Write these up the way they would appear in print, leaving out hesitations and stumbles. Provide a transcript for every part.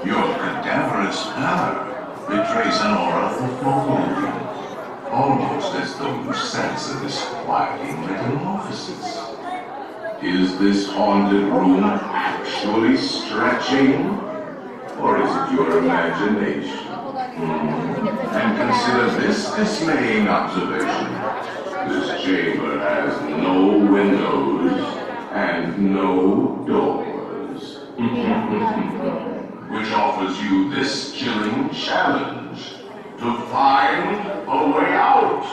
Your cadaverous pallor betrays an aura of foreboding, almost as though you sense a disquieting metamorphosis. Is this haunted room actually stretching? Or is it your imagination? And consider this dismaying observation. This chamber has no windows and no doors. Which offers you this chilling challenge to find a way out.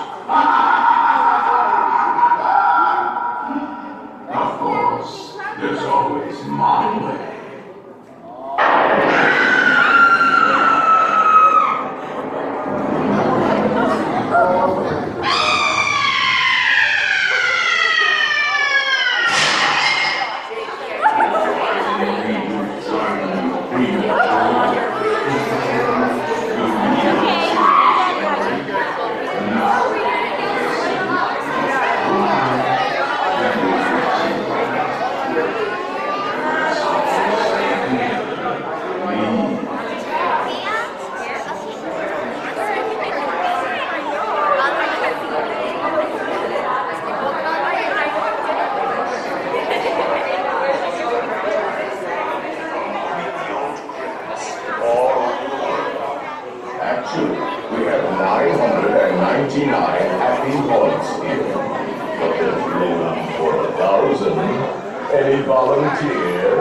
Of course, there's always my way. We have 999 happy points here. But there's room for 1,000. Any volunteer?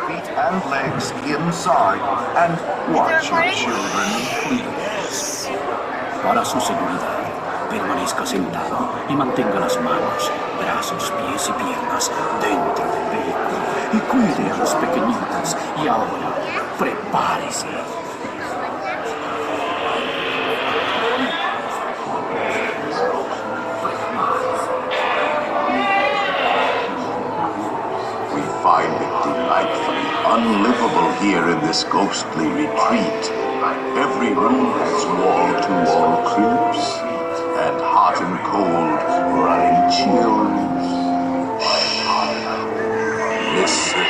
Feet and legs inside, and watch your children, please. Para su seguridad, permanezca sentado y mantenga las manos, brazos, pies y piernas dentro del vehículo y cuide a los pequeñitos. Y ahora, prepárese. We find it delightfully unlivable here in this ghostly retreat. Every room has wall-to-wall creeps, and hot and cold running chills. Shh. Listen.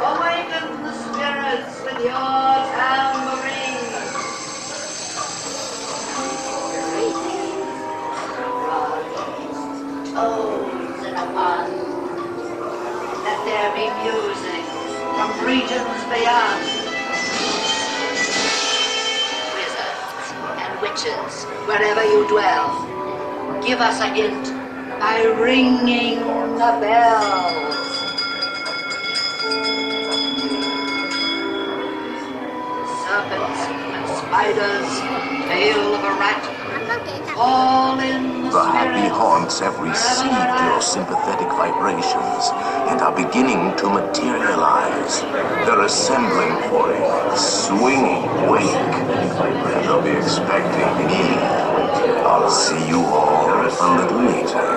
Awaken the spirits with your tambourine. Tones in a pun. Let there be music from regions beyond. Wizards and witches, wherever you dwell, give us a hint by ringing the bells. Serpents and spiders, tail of a rat, all in the The happy spirit. haunts have received your sympathetic vibrations and are beginning to materialize. They're assembling for a swinging wake. They'll be expecting me. I'll see you all a little later.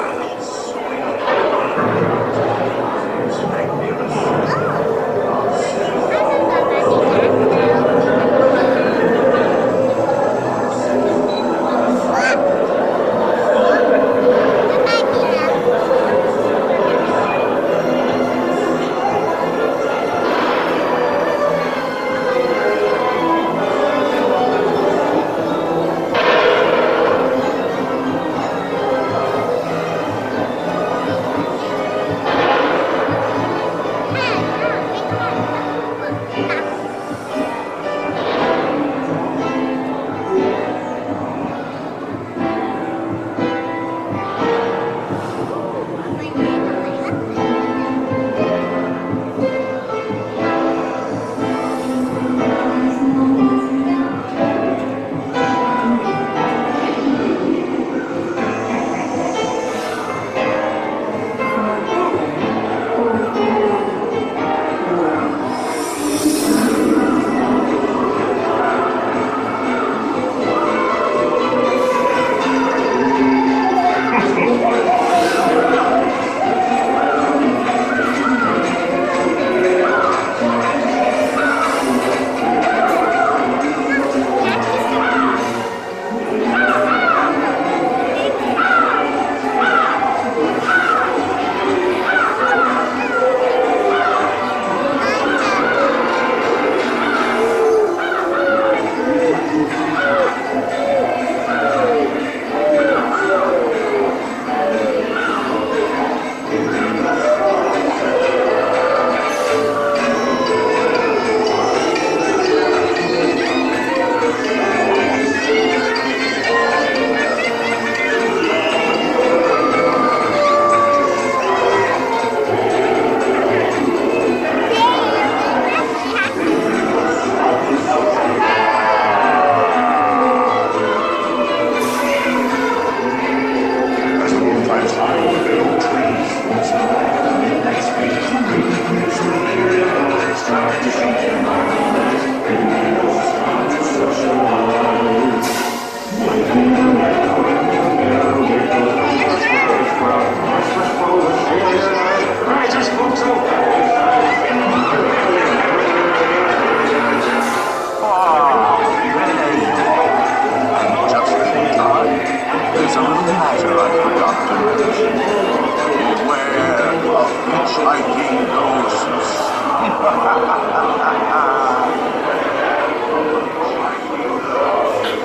hitchhiking ghosts.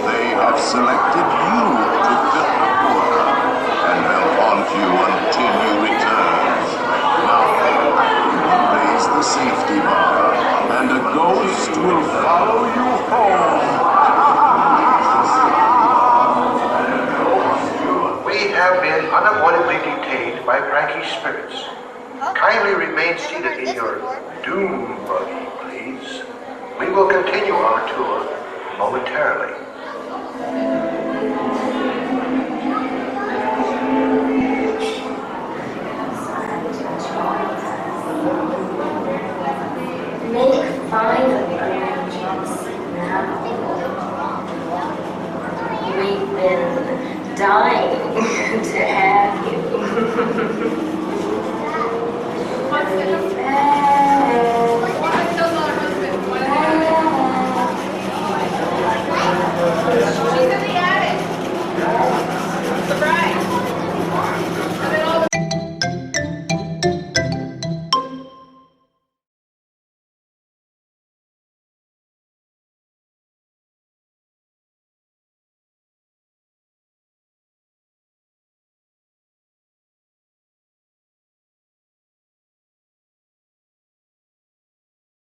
They have selected you to fill the quota, and they'll haunt you until you return. Now, raise the safety bar, and a ghost will follow you home. We have been unavoidably detained by Frankie's spirits. Kindly remain seated in your doom buggy, please. We will continue our tour momentarily. Make fine arrangements now. We've been dying to